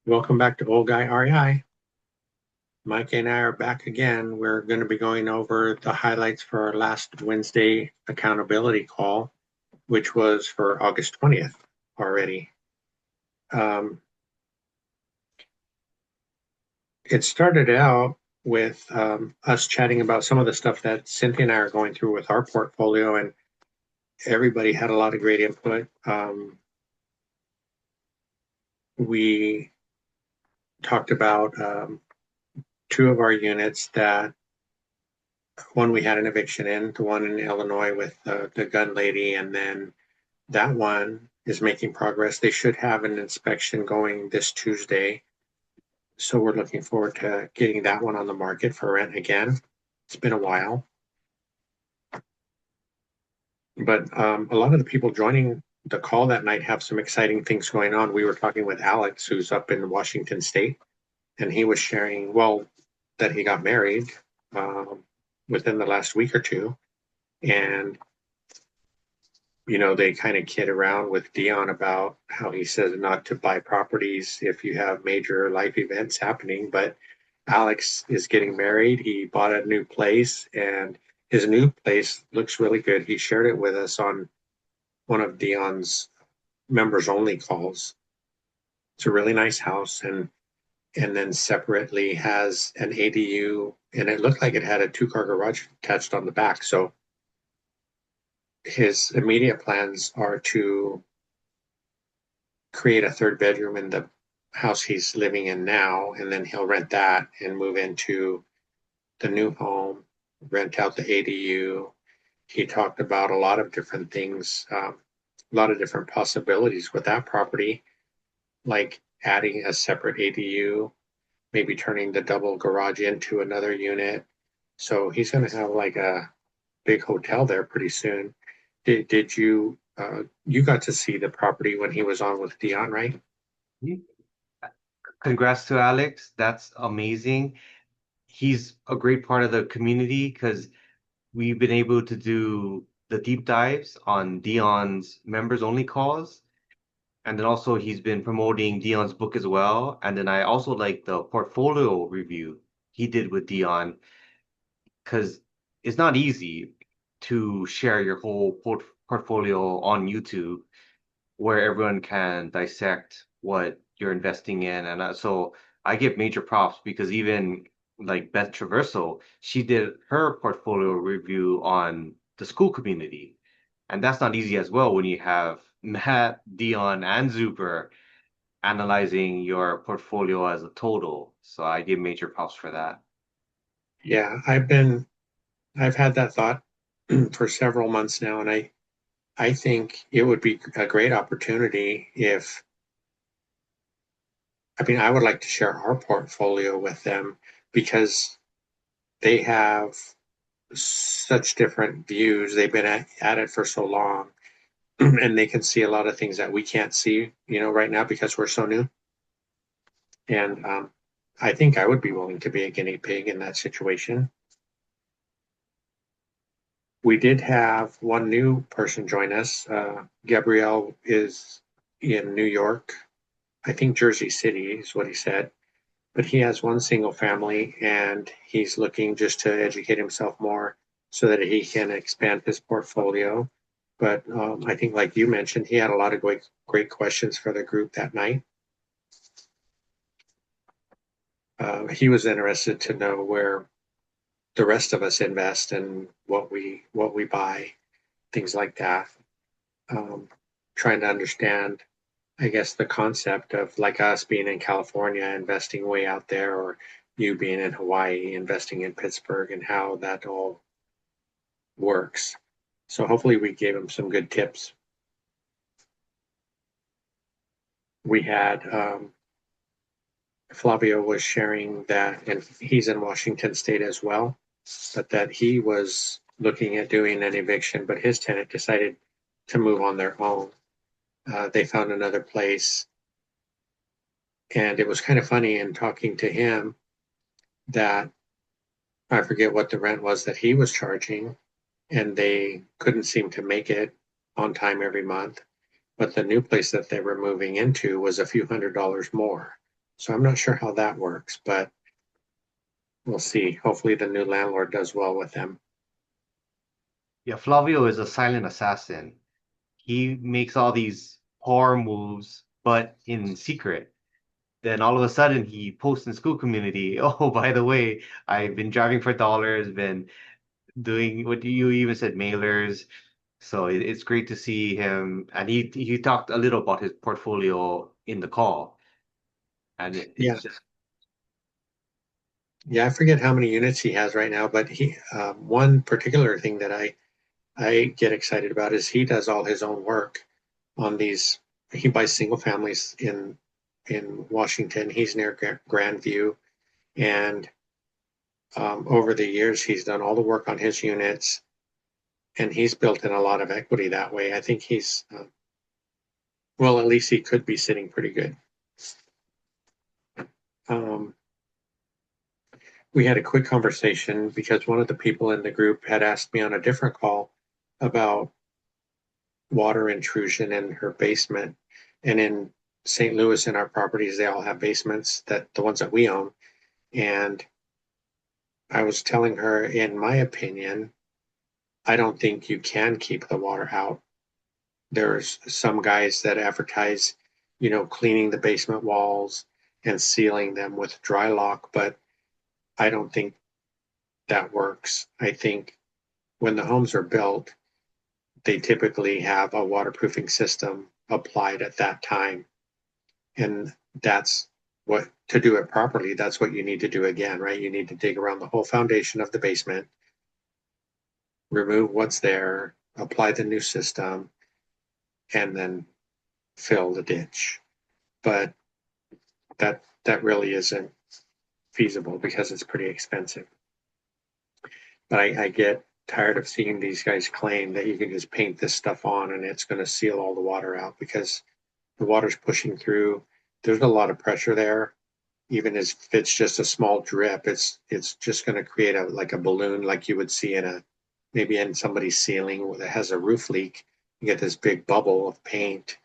Welcome back to Old Guy REI. Mike and I are back again. We're going to be going over the highlights for our last Wednesday accountability call, which was for August 20th already. Um, it started out with us chatting about some of the stuff that Cynthia and I are going through with our portfolio, and everybody had a lot of great input. We talked about two of our units that one we had an eviction in, the one in Illinois with the gun lady, and then that one is making progress. They should have an inspection going this Tuesday. So we're looking forward to getting that one on the market for rent again. It's been a while. But a lot of the people joining the call that night have some exciting things going on. We were talking with Alex, who's up in Washington State, and he was sharing, well, that he got married um, within the last week or two. And they kind of kid around with Dion about how he says not to buy properties if you have major life events happening. But Alex is getting married. He bought a new place, and his new place looks really good. He shared it with us on one of Dion's members only calls. It's a really nice house, and then separately has an ADU, and it looked like it had a two-car garage attached on the back. So his immediate plans are to create a third bedroom in the house he's living in now, and then he'll rent that and move into the new home, rent out the ADU. He talked about a lot of different things, a lot of different possibilities with that property, like adding a separate ADU, maybe turning the double garage into another unit. So he's going to have like a big hotel there pretty soon. Did you got to see the property when he was on with Dion, right? Congrats to Alex. That's amazing. He's a great part of the community because we've been able to do the deep dives on Dion's members only calls. And then also he's been promoting Dion's book as well. And then I also like the portfolio review he did with Dion because it's not easy to share your whole portfolio on YouTube where everyone can dissect what you're investing in. And so I give major props because even like Beth Traverso, she did her portfolio review on the school community. And that's not easy as well when you have Matt, Dion, and Zuber analyzing your portfolio as a total. So I give major props for that. Yeah, I've had that thought for several months now, and I think it would be a great opportunity if, I mean, I would like to share our portfolio with them because they have such different views. They've been at it for so long, and they can see a lot of things that we can't see, right now because we're so new. And I think I would be willing to be a guinea pig in that situation. We did have one new person join us. Gabrielle is in New York. I think Jersey City is what he said. But he has one single family and he's looking just to educate himself more so that he can expand his portfolio. But I think, like you mentioned, he had a lot of great questions for the group that night. He was interested to know where the rest of us invest and what we buy, things like that. Um, Trying to understand, I guess, the concept of like us being in California, investing way out there, or you being in Hawaii, investing in Pittsburgh, and how that all works. So hopefully we gave him some good tips. We had Flavio was sharing that, and he's in Washington State as well, but that he was looking at doing an eviction, but his tenant decided to move on their own. They found another place, and it was kind of funny in talking to him that I forget what the rent was that he was charging, and they couldn't seem to make it on time every month. But the new place that they were moving into was a few $100s more. So I'm not sure how that works, but we'll see. Hopefully the new landlord does well with them. Yeah, Flavio is a silent assassin. He makes all these power moves, but in secret. Then all of a sudden he posts in school community, oh, by the way, I've been driving for dollars, been doing what you even said, mailers. So it's great to see him. And he talked a little about his portfolio in the call. And Yeah. it's just, Yeah, I forget how many units he has right now, but one particular thing that I get excited about is he does all his own work on these. He buys single families in Washington. He's near Grandview, and over the years he's done all the work on his units, and he's built in a lot of equity that way. I think he's well, at least he could be sitting pretty good. Um, we had a quick conversation because one of the people in the group had asked me on a different call about water intrusion in her basement. And in St. Louis, in our properties, they all have basements, that the ones that we own. And I was telling her, in my opinion, I don't think you can keep the water out. There's some guys that advertise, cleaning the basement walls and sealing them with dry lock, but I don't think that works. I think when the homes are built, they typically have a waterproofing system applied at that time. And that's what, to do it properly, that's what you need to do again, right? You need to dig around the whole foundation of the basement, remove what's there, apply the new system, and then fill the ditch. But that really isn't feasible because it's pretty expensive. But I get tired of seeing these guys claim that you can just paint this stuff on and it's going to seal all the water out, because the water's pushing through. There's a lot of pressure there. Even if it's just a small drip, it's just going to create a balloon, like you would see in a maybe in somebody's ceiling that has a roof leak. You get this big bubble of paint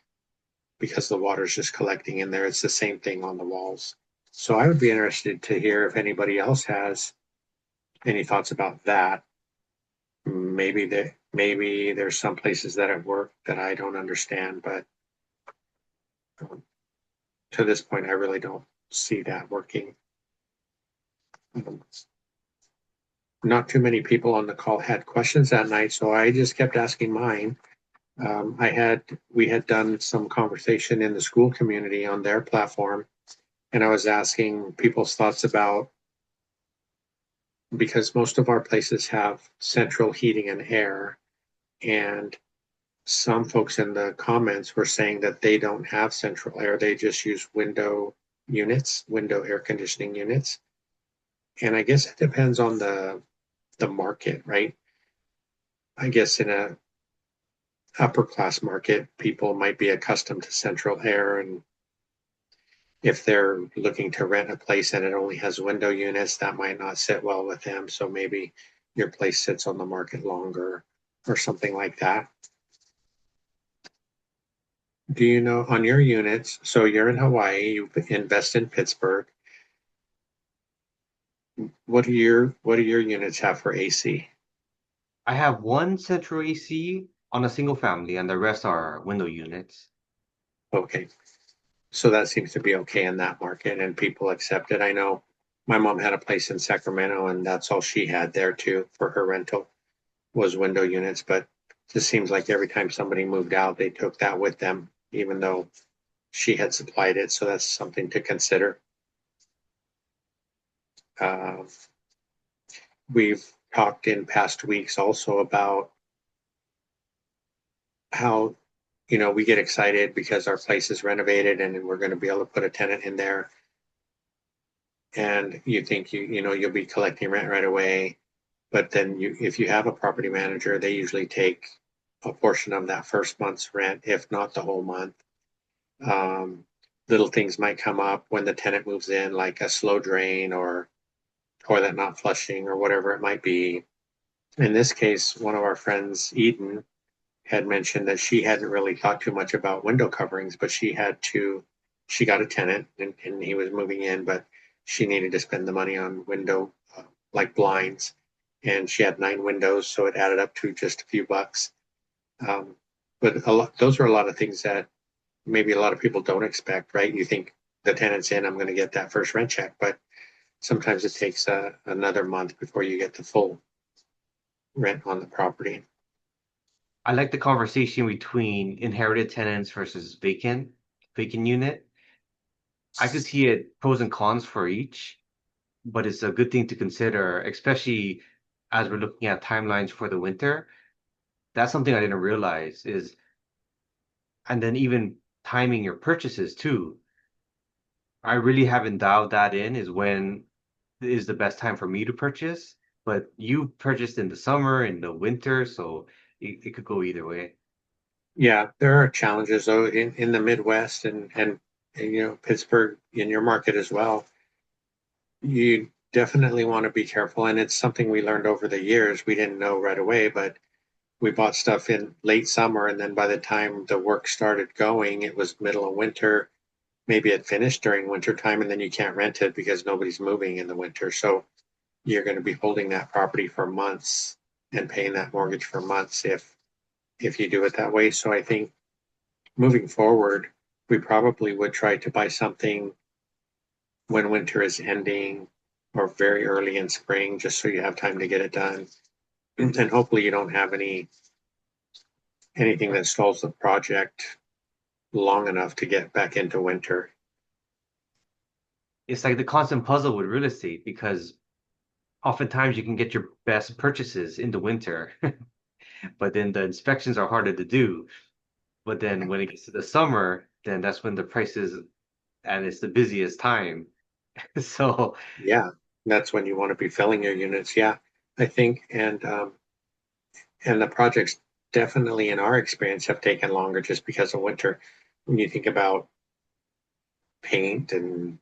because the water's just collecting in there. It's the same thing on the walls. So I would be interested to hear if anybody else has any thoughts about that. Maybe there's some places that have worked that I don't understand, but um, to this point, I really don't see that working. Um, Not too many people on the call had questions that night, so I just kept asking mine. We had done some conversation in the school community on their platform, and I was asking people's thoughts about, because most of our places have central heating and air, and some folks in the comments were saying that they don't have central air, they just use window air conditioning units. And I guess it depends on the market, right? I guess in a upper class market, people might be accustomed to central air, and if they're looking to rent a place and it only has window units, that might not sit well with them. So maybe your place sits on the market longer or something like that. Do you know on your units? So you're in Hawaii, you invest in Pittsburgh. What do your units have for AC? I have one central AC on a single family, and the rest are window units. Okay. So that seems to be okay in that market and people accept it. I know my mom had a place in Sacramento and that's all she had there too for her rental was window units, but it just seems like every time somebody moved out, they took that with them, even though she had supplied it. So that's something to consider. Uh, we've talked in past weeks also about how, we get excited because our place is renovated and we're going to be able to put a tenant in there, and you think you'll be collecting rent right away. But then if you have a property manager, they usually take a portion of that first month's rent, if not the whole month. Um, Little things might come up when the tenant moves in, like a slow drain or toilet not flushing or whatever it might be. In this case, one of our friends, Eden, had mentioned that she hadn't really thought too much about window coverings, but she had to she got a tenant and he was moving in, but she needed to spend the money on window like blinds, and she had 9 windows, so it added up to just a few bucks. Um, but those are a lot of things that maybe a lot of people don't expect, right? You think the tenant's in, I'm going to get that first rent check, but sometimes it takes another month before you get the full rent on the property. I like the conversation between inherited tenants versus vacant unit. I could see it pros and cons for each, but it's a good thing to consider, especially as we're looking at timelines for the winter. That's something I didn't realize is, and then even timing your purchases too. I really haven't dialed that in is when is the best time for me to purchase, but you purchased in the summer, in the winter, so it could go either way. Yeah, there are challenges though in the Midwest and Pittsburgh in your market as well. You definitely want to be careful, and it's something we learned over the years. We didn't know right away, but we bought stuff in late summer, and then by the time the work started going, it was middle of winter. Maybe it finished during winter time, and then you can't rent it because nobody's moving in the winter. So you're going to be holding that property for months and paying that mortgage for months if you do it that way. So I think moving forward, we probably would try to buy something when winter is ending or very early in spring, just so you have time to get it done. And hopefully you don't have anything that stalls the project long enough to get back into winter. It's like the constant puzzle with real estate because oftentimes you can get your best purchases in the winter, but then the inspections are harder to do. But then when it gets to the summer, then that's when the prices and it's the busiest time. So Yeah, that's when you want to be filling your units. Yeah, I think, and the projects definitely, in our experience, have taken longer just because of winter. When you think about paint and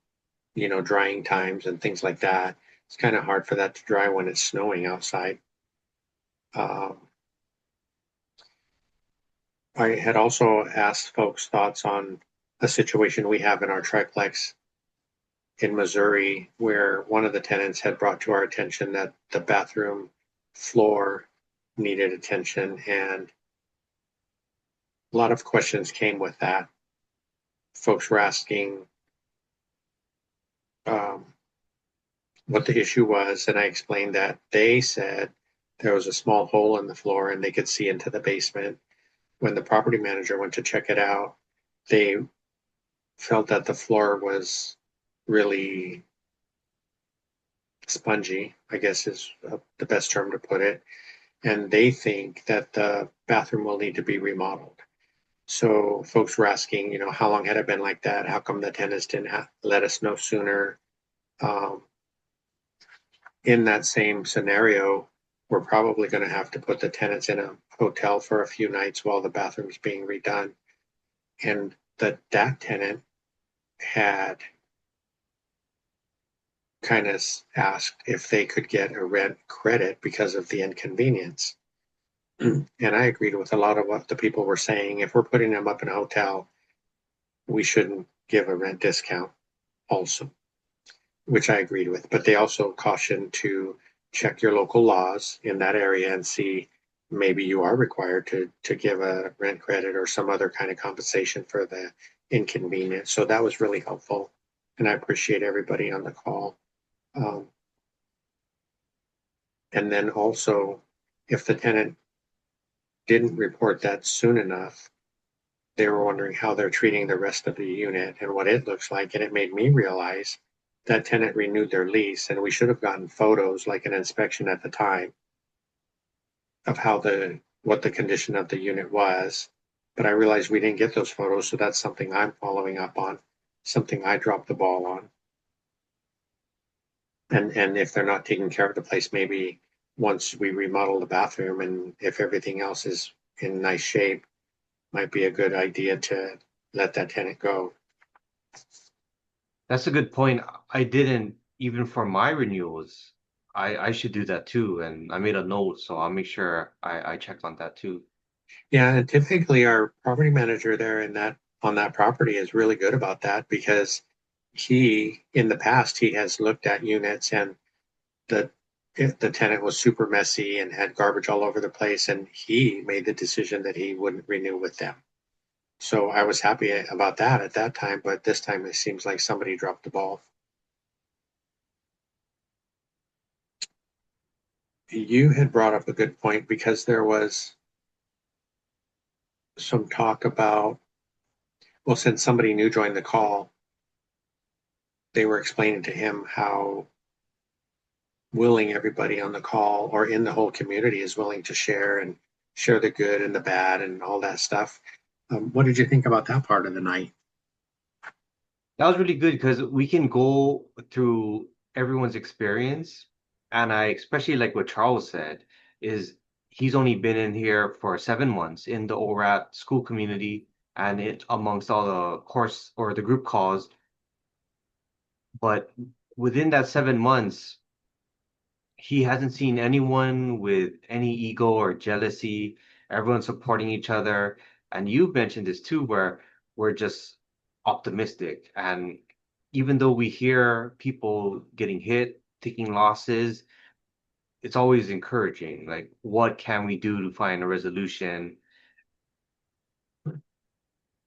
drying times and things like that, it's kind of hard for that to dry when it's snowing outside. Um, I had also asked folks' thoughts on a situation we have in our triplex in Missouri, where one of the tenants had brought to our attention that the bathroom floor needed attention, and a lot of questions came with that. Folks were asking um, what the issue was, and I explained that they said there was a small hole in the floor and they could see into the basement. When the property manager went to check it out, they felt that the floor was really spongy, I guess is the best term to put it. And they think that the bathroom will need to be remodeled. So folks were asking, how long had it been like that? How come the tenants didn't let us know sooner? Um, in that same scenario, we're probably going to have to put the tenants in a hotel for a few nights while the bathroom's being redone. And that tenant had kind of asked if they could get a rent credit because of the inconvenience. And I agreed with a lot of what the people were saying. If we're putting them up in a hotel, we shouldn't give a rent discount also, which I agreed with. But they also cautioned to check your local laws in that area and see maybe you are required to give a rent credit or some other kind of compensation for the inconvenience. So that was really helpful. And I appreciate everybody on the call. Um, and then also, if the tenant didn't report that soon enough, they were wondering how they're treating the rest of the unit and what it looks like. And it made me realize that tenant renewed their lease, and we should have gotten photos like an inspection at the time of what the condition of the unit was. But I realized we didn't get those photos, so that's something I'm following up on, something I dropped the ball on. And if they're not taking care of the place, maybe once we remodel the bathroom and if everything else is in nice shape, might be a good idea to let that tenant go. that's a good point. I didn't even for my renewals. I should do that too, and I made a note, so I'll make sure I check on that too. Yeah, and typically our property manager there in that on that property is really good about that because in the past, he has looked at units and the the tenant was super messy and had garbage all over the place, and he made the decision that he wouldn't renew with them. So I was happy about that at that time, but this time it seems like somebody dropped the ball. You had brought up a good point because there was some talk about, well, since somebody new joined the call, they were explaining to him how willing everybody on the call or in the whole community is willing to share and share the good and the bad and all that stuff. What did you think about that part of the night? That was really good because we can go through everyone's experience. And I especially like what Charles said is he's only been in here for 7 months in the ORAT school community and it amongst all the course or the group calls. But within that 7 months, he hasn't seen anyone with any ego or jealousy, everyone supporting each other. And you mentioned this too, where we're just optimistic. And even though we hear people getting hit, taking losses, it's always encouraging. Like, what can we do to find a resolution?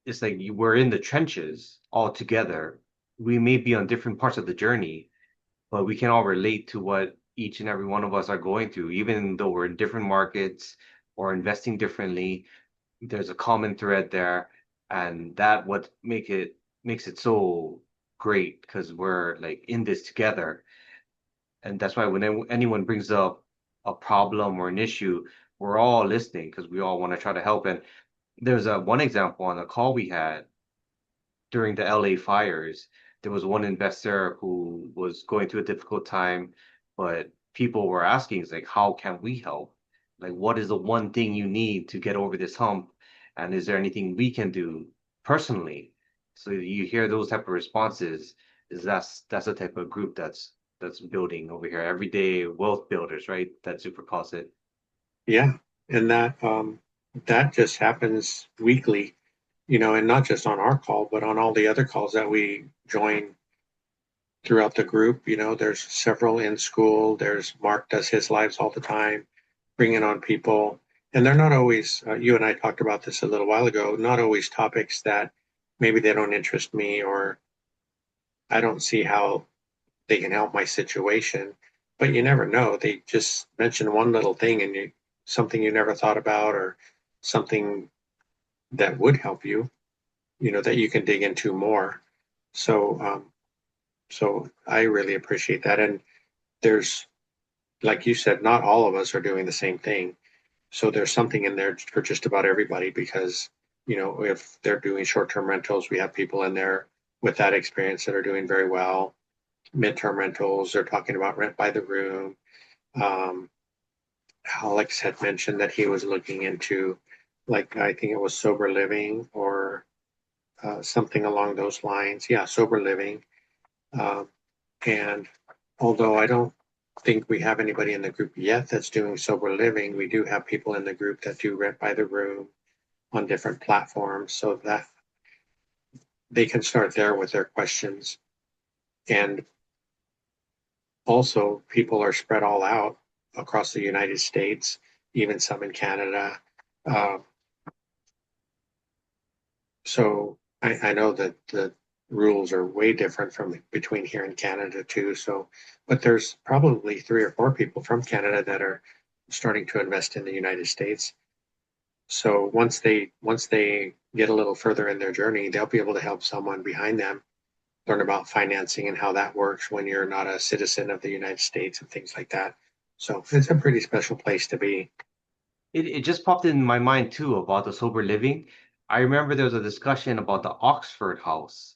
It's like we're in the trenches all together. We may be on different parts of the journey, but we can all relate to what each and every one of us are going through, even though we're in different markets or investing differently. There's a common thread there, and that what makes it so great because we're like in this together. And that's why when anyone brings up a problem or an issue, we're all listening because we all want to try to help. And there's a one example on a call we had during the LA fires, there was one investor who was going through a difficult time, but people were asking, it's like, how can we help? Like, what is the one thing you need to get over this hump? And is there anything we can do personally? So you hear those type of responses, is that's the type of group that's building over here. Everyday wealth builders, right? That Super calls it. Yeah, and that just happens weekly, and not just on our call, but on all the other calls that we join throughout the group. There's several in school. There's Mark does his lives all the time, bringing on people, and they're not always. You and I talked about this a little while ago. Not always topics that maybe they don't interest me or I don't see how they can help my situation. But you never know. They just mention one little thing and something you never thought about or something that would help you, that you can dig into more. So, so I really appreciate that. And there's, like you said, not all of us are doing the same thing. So there's something in there for just about everybody because, if they're doing short-term rentals, we have people in there with that experience that are doing very well. Midterm rentals, they're talking about rent by the room. Um, Alex had mentioned that he was looking into, like, I think it was sober living or something along those lines. Yeah, sober living. Um, and although I don't think we have anybody in the group yet that's doing sober living, we do have people in the group that do rent by the room on different platforms so that they can start there with their questions. And also, people are spread all out across the United States, even some in Canada. Uh, so I know that the rules are way different from between here and Canada too. So, but there's probably 3 or 4 people from Canada that are starting to invest in the United States. So once they get a little further in their journey, they'll be able to help someone behind them learn about financing and how that works when you're not a citizen of the United States and things like that. So it's a pretty special place to be. It just popped in my mind too about the sober living. I remember there was a discussion about the Oxford House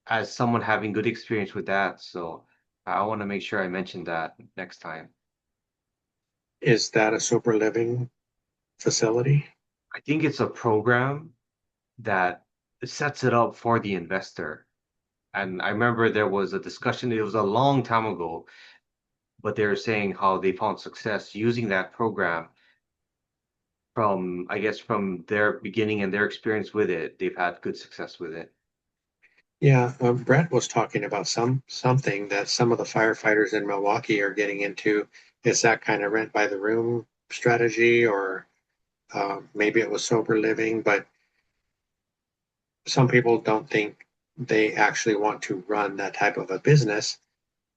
as someone having good experience with that. So I want to make sure I mention that next time. Is that a sober living facility? I think it's a program that sets it up for the investor. And I remember there was a discussion, it was a long time ago, but they were saying how they found success using that program from, I guess, from their beginning and their experience with it, they've had good success with it. Yeah, Brett was talking about something that some of the firefighters in Milwaukee are getting into. Is that kind of rent by the room strategy, or maybe it was sober living? But some people don't think they actually want to run that type of a business.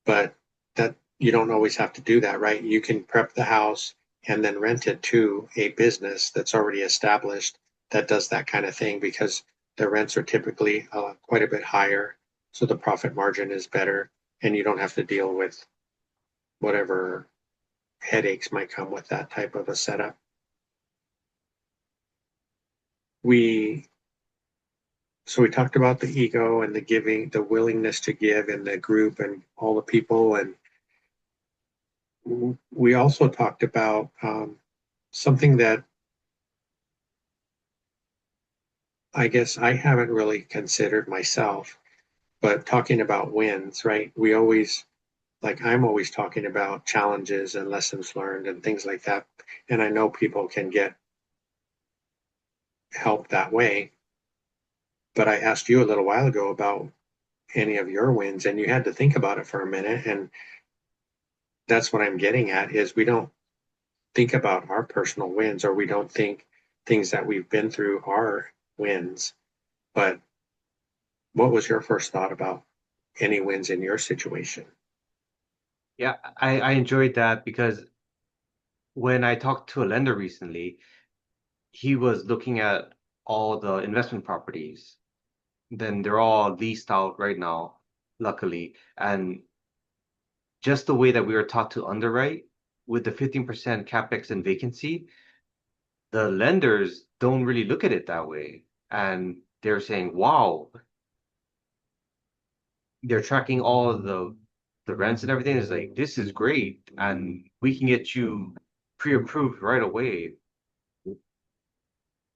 But that you don't always have to do that, right? You can prep the house and then rent it to a business that's already established that does that kind of thing because the rents are typically quite a bit higher, so the profit margin is better, and you don't have to deal with whatever headaches might come with that type of a setup. We we talked about the ego and the giving, the willingness to give in the group and all the people, and we also talked about something that I guess I haven't really considered myself, but talking about wins, right? We always, like, I'm always talking about challenges and lessons learned and things like that. And I know people can get help that way. But I asked you a little while ago about any of your wins, and you had to think about it for a minute. And that's what I'm getting at is we don't think about our personal wins, or we don't think things that we've been through are wins. But what was your first thought about any wins in your situation? Yeah, I enjoyed that because when I talked to a lender recently, he was looking at all the investment properties. Then they're all leased out right now, luckily. And just the way that we were taught to underwrite with the 15% capex and vacancy, the lenders don't really look at it that way. And they're saying, wow, they're tracking all of the rents and everything. It's like, this is great. And we can get you pre-approved right away.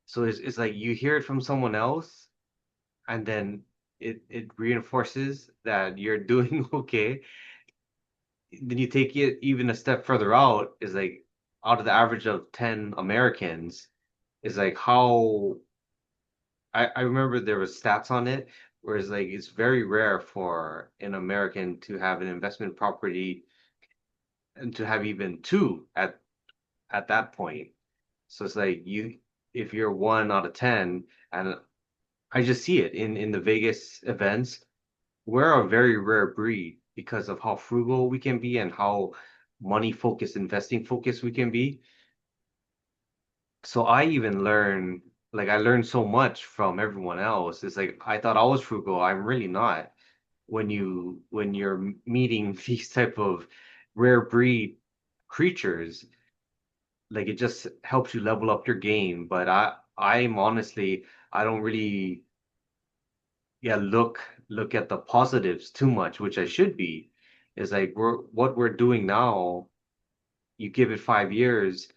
So it's like you hear it from someone else, and then it reinforces that you're doing okay. Then you take it even a step further out, is like out of the average of 10 Americans, is like how I remember there was stats on it, whereas like it's very rare for an American to have an investment property and to have even two at that point. So it's like you if you're 1 out of 10, and I just see it in the Vegas events. We're a very rare breed because of how frugal we can be and how money focused, investing focused we can be. So I even learn, like I learned so much from everyone else. It's like I thought I was frugal. I'm really not. When you're meeting these type of rare breed creatures, like it just helps you level up your game. But I'm honestly, I don't really, yeah, look at the positives too much, which I should be. Is like what we're doing now, you give it 5 years,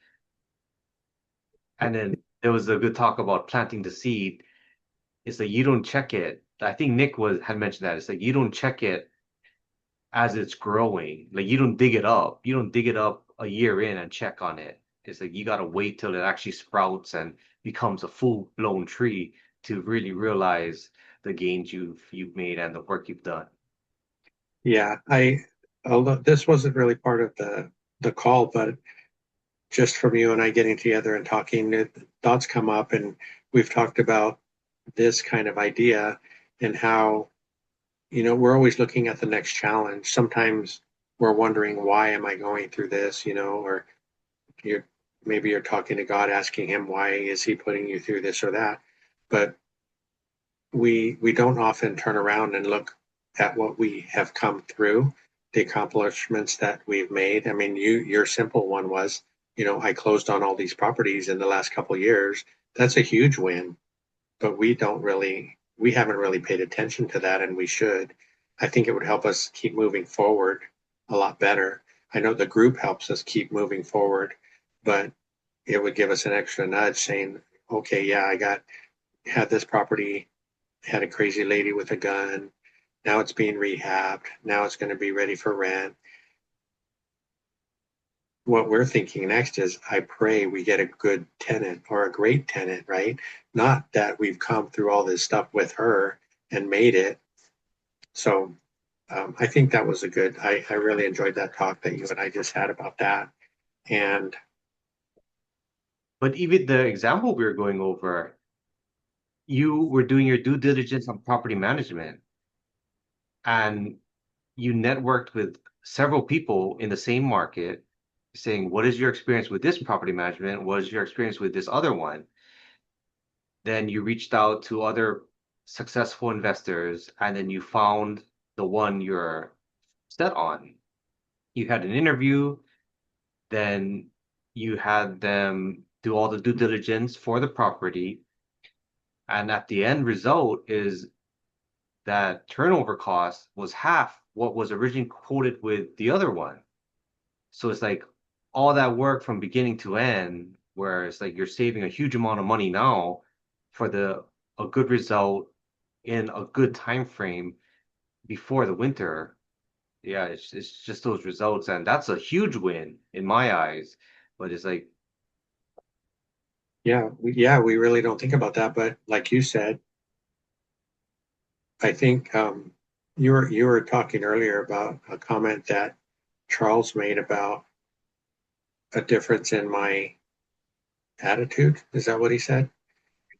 and then there was a good talk about planting the seed. It's like you don't check it. I think Nick was had mentioned that. It's like you don't check it as it's growing. Like you don't dig it up. You don't dig it up a year in and check on it. It's like you gotta wait till it actually sprouts and becomes a full-blown tree to really realize the gains you've made and the work you've done. Yeah, although this wasn't really part of the call, but just from you and I getting together and talking, thoughts come up, and we've talked about this kind of idea and how, we're always looking at the next challenge. Sometimes we're wondering, why am I going through this, or you're maybe you're talking to God, asking him, why is he putting you through this or that? But we don't often turn around and look at what we have come through, the accomplishments that we've made. I mean, your simple one was, I closed on all these properties in the last couple of years. That's a huge win, but we haven't really paid attention to that, and we should. I think it would help us keep moving forward a lot better. I know the group helps us keep moving forward, but it would give us an extra nudge saying, okay, yeah, had this property, had a crazy lady with a gun. Now it's being rehabbed. Now it's going to be ready for rent. what we're thinking next is I pray we get a good tenant or a great tenant, right? Not that we've come through all this stuff with her and made it. So I think that was I really enjoyed that talk that you and I just had about that. And But even the example we were going over, you were doing your due diligence on property management and you networked with several people in the same market saying, what is your experience with this property management? What is your experience with this other one? Then you reached out to other successful investors and then you found the one you're set on. You had an interview, then you had them do all the due diligence for the property. And at the end result is that turnover cost was half what was originally quoted with the other one. So it's like all that work from beginning to end, where it's like you're saving a huge amount of money now for the a good result in a good time frame before the winter. Yeah, it's just those results, and that's a huge win in my eyes. But it's like, yeah, we really don't think about that. But like you said, I think you were talking earlier about a comment that Charles made about a difference in my attitude. Is that what he said?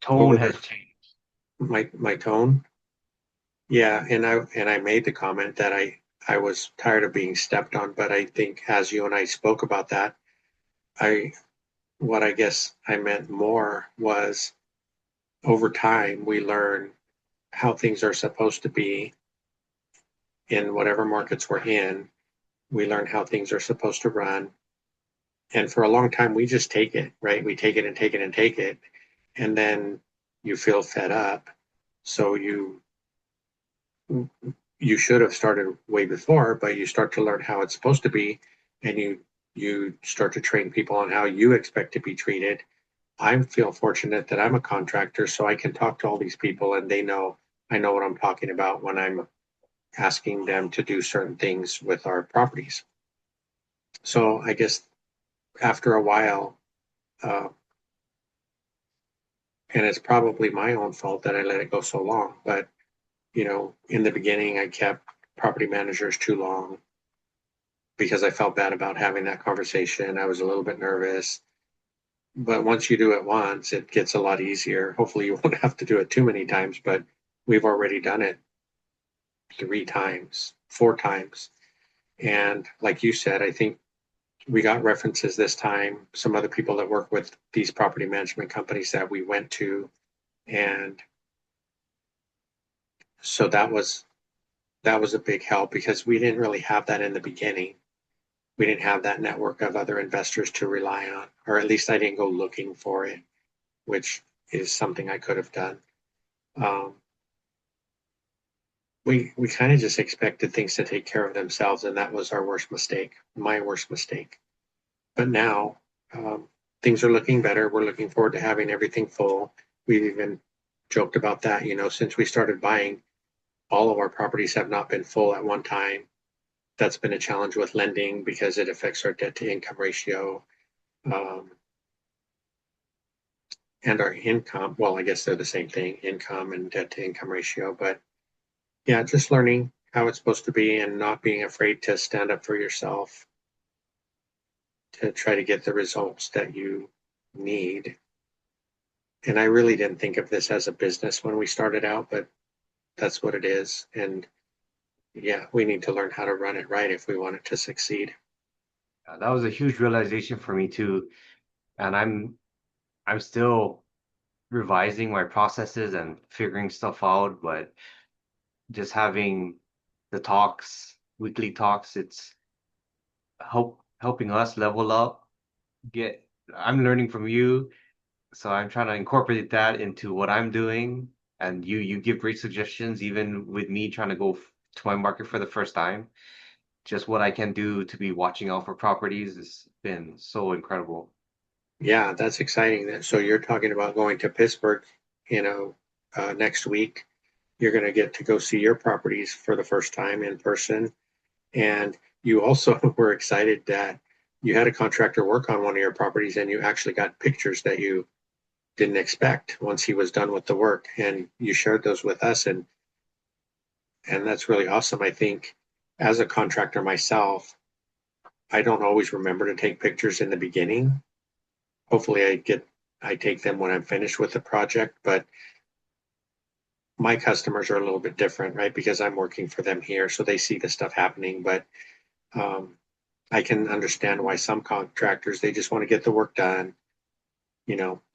tone Over has changed. my tone. Yeah, and I made the comment that I was tired of being stepped on, but I think as you and I spoke about that, I what I guess I meant more was over time we learn how things are supposed to be in whatever markets we're in. We learn how things are supposed to run. And for a long time we just take it, right? We take it and take it and take it. And then you feel fed up. So you should have started way before, but you start to learn how it's supposed to be, and you start to train people on how you expect to be treated. I feel fortunate that I'm a contractor, so I can talk to all these people, and they know I know what I'm talking about when I'm asking them to do certain things with our properties. So I guess after a while, uh, and it's probably my own fault that I let it go so long, but in the beginning, I kept property managers too long because I felt bad about having that conversation. I was a little bit nervous. But once you do it once, it gets a lot easier. Hopefully, you won't have to do it too many times, but we've already done it 3 times, 4 times. And like you said, I think we got references this time, some other people that work with these property management companies that we went to. And so that was a big help because we didn't really have that in the beginning. We didn't have that network of other investors to rely on, or at least I didn't go looking for it, which is something I could have done. Um, we kind of just expected things to take care of themselves, and that was our worst mistake, my worst mistake. But now things are looking better. We're looking forward to having everything full. We've even joked about that, since we started buying, all of our properties have not been full at one time. That's been a challenge with lending because it affects our debt to income ratio. Um, and our income. Well, I guess they're the same thing, income and debt to income ratio. But yeah, just learning how it's supposed to be and not being afraid to stand up for yourself to try to get the results that you need. And I really didn't think of this as a business when we started out, but that's what it is. And yeah, we need to learn how to run it right if we want it to succeed. That was a huge realization for me too. And I'm still revising my processes and figuring stuff out, but just having the talks, weekly talks, it's helping us level up. Get I'm learning from you, so I'm trying to incorporate that into what I'm doing. And you give great suggestions, even with me trying to go to my market for the first time. Just what I can do to be watching out for properties has been so incredible. Yeah, that's exciting. So you're talking about going to Pittsburgh, next week. You're going to get to go see your properties for the first time in person. And you also were excited that you had a contractor work on one of your properties and you actually got pictures that you didn't expect once he was done with the work, and you shared those with us, and that's really awesome. I think as a contractor myself, I don't always remember to take pictures in the beginning. Hopefully I take them when I'm finished with the project, but my customers are a little bit different, right? Because I'm working for them here, so they see the stuff happening. But um, I can understand why some contractors, they just want to get the work done,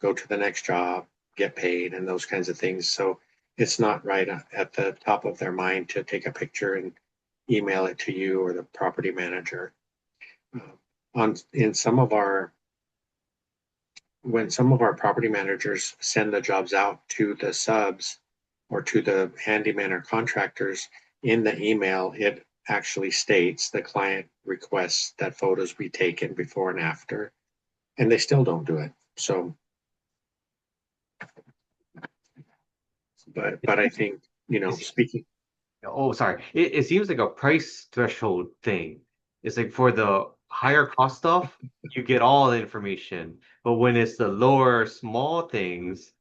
go to the next job, get paid, and those kinds of things. So it's not right at the top of their mind to take a picture and email it to you or the property manager. On in some of our When some of our property managers send the jobs out to the subs or to the handyman or contractors, in the email, it actually states the client requests that photos be taken before and after, and they still don't do it. So, but I think, It's, speaking, oh, sorry. It seems like a price threshold thing. It's like for the higher cost stuff, you get all the information. But when it's the lower small things,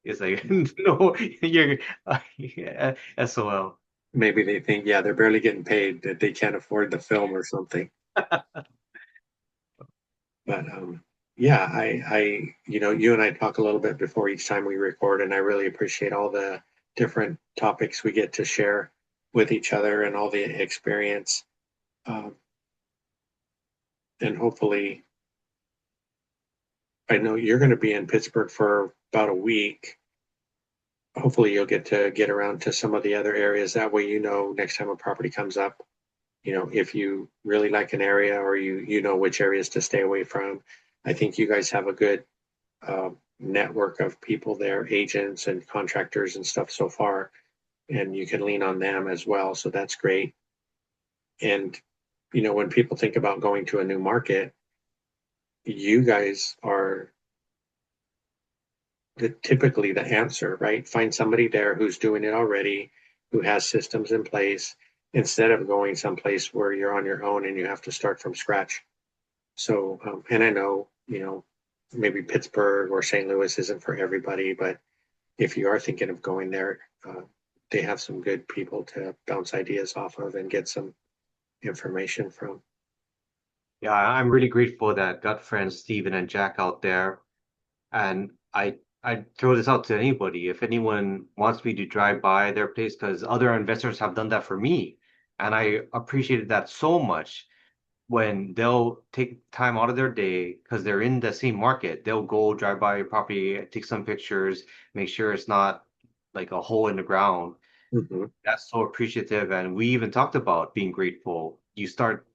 it's like no, you're yeah, SOL. maybe they think, yeah, they're barely getting paid, that they can't afford the film or something. But yeah, you and I talk a little bit before each time we record, and I really appreciate all the different topics we get to share with each other and all the experience. Um, and hopefully, I know you're going to be in Pittsburgh for about a week. Hopefully, you'll get to get around to some of the other areas. That way, next time a property comes up, if you really like an area, or you know which areas to stay away from. I think you guys have a good network of people there, agents and contractors and stuff so far, and you can lean on them as well. So that's great. And when people think about going to a new market, you guys are typically the answer, right? Find somebody there who's doing it already, who has systems in place, instead of going someplace where you're on your own and you have to start from scratch. So, and I know, maybe Pittsburgh or St. Louis isn't for everybody, but if you are thinking of going there, they have some good people to bounce ideas off of and get some information from. Yeah, I'm really grateful that got friends Steven and Jack out there. And I throw this out to anybody. If anyone wants me to drive by their place, because other investors have done that for me. And I appreciated that so much when they'll take time out of their day because they're in the same market. They'll go drive by your property, take some pictures, make sure it's not like a hole in the ground. Mm-hmm. That's so appreciative. And we even talked about being grateful. You start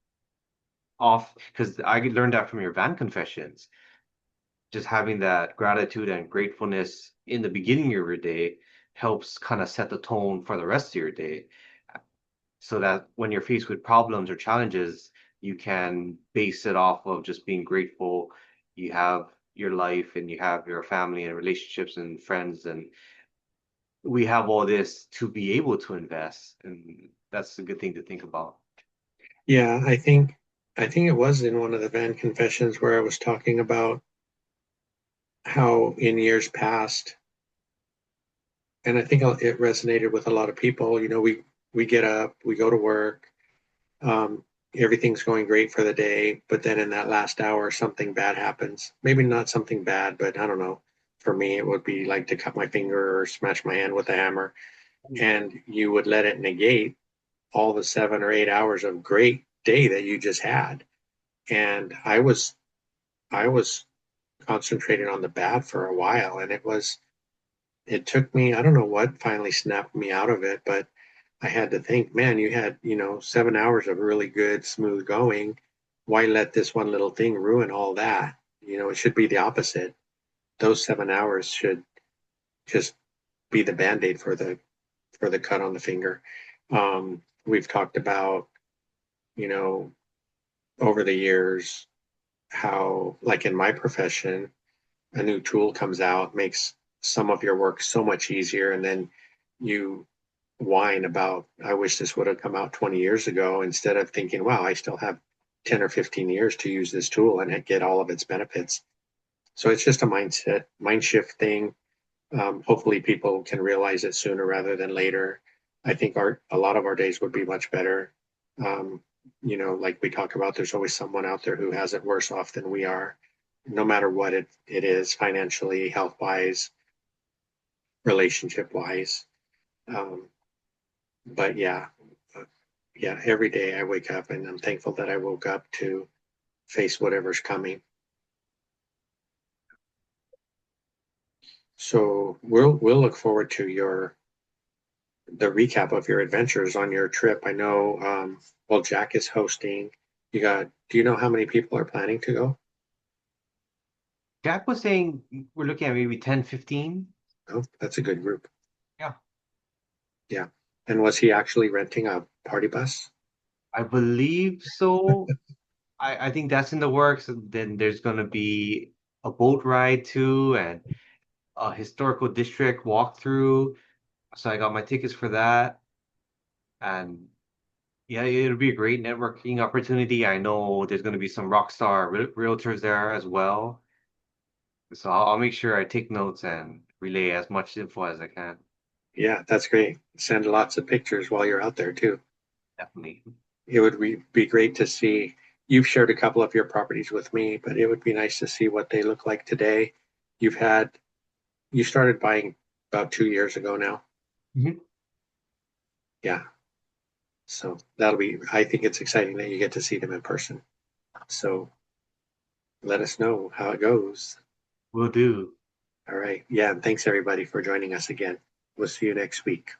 off because I learned that from your van confessions. Just having that gratitude and gratefulness in the beginning of your day helps kind of set the tone for the rest of your day so that when you're faced with problems or challenges, you can base it off of just being grateful. You have your life and you have your family and relationships and friends, and we have all this to be able to invest. And that's a good thing to think about. Yeah, I think it was in one of the van confessions where I was talking about how in years past, and I think it resonated with a lot of people. We get up, we go to work, um, everything's going great for the day, but then in that last hour, something bad happens. Maybe not something bad, but I don't know. For me, it would be like to cut my finger or smash my hand with a hammer, and you would let it negate all the 7 or 8 hours of great day that you just had. And I was concentrating on the bad for a while, and it took me, I don't know what finally snapped me out of it, but I had to think, man, you had, 7 hours of really good, smooth going. Why let this one little thing ruin all that? It should be the opposite. Those 7 hours should just be the band-aid for the cut on the finger. We've talked about, you know, over the years, how, like in my profession, a new tool comes out, makes some of your work so much easier, and then you whine about, I wish this would have come out 20 years ago, instead of thinking, wow, I still have 10 or 15 years to use this tool and get all of its benefits. So it's just a mind shift thing. Hopefully people can realize it sooner rather than later. I think a lot of our days would be much better. Um, like we talk about, there's always someone out there who has it worse off than we are, no matter what it is, financially, health wise, relationship wise. Um, but uh, yeah, every day I wake up and I'm thankful that I woke up to face whatever's coming. So we'll look forward to the recap of your adventures on your trip. I know, well, Jack is hosting. Do you know how many people are planning to go? Jack was saying we're looking at maybe 10, 15. Oh, that's a good group. Yeah. Yeah. And was he actually renting a party bus? I believe so. I think that's in the works. And then there's going to be a boat ride too and a historical district walkthrough. So I got my tickets for that. And yeah, it'll be a great networking opportunity. I know there's going to be some rock star realtors there as well. So I'll make sure I take notes and relay as much info as I can. Yeah, that's great. Send lots of pictures while you're out there too. Definitely. It would be great to see. You've shared a couple of your properties with me, but it would be nice to see what they look like today. You've had, you started buying about 2 years ago now. Mhm. Yeah. So I think it's exciting that you get to see them in person. So let us know how it goes. Will do. All right. Yeah. And thanks everybody for joining us again. We'll see you next week.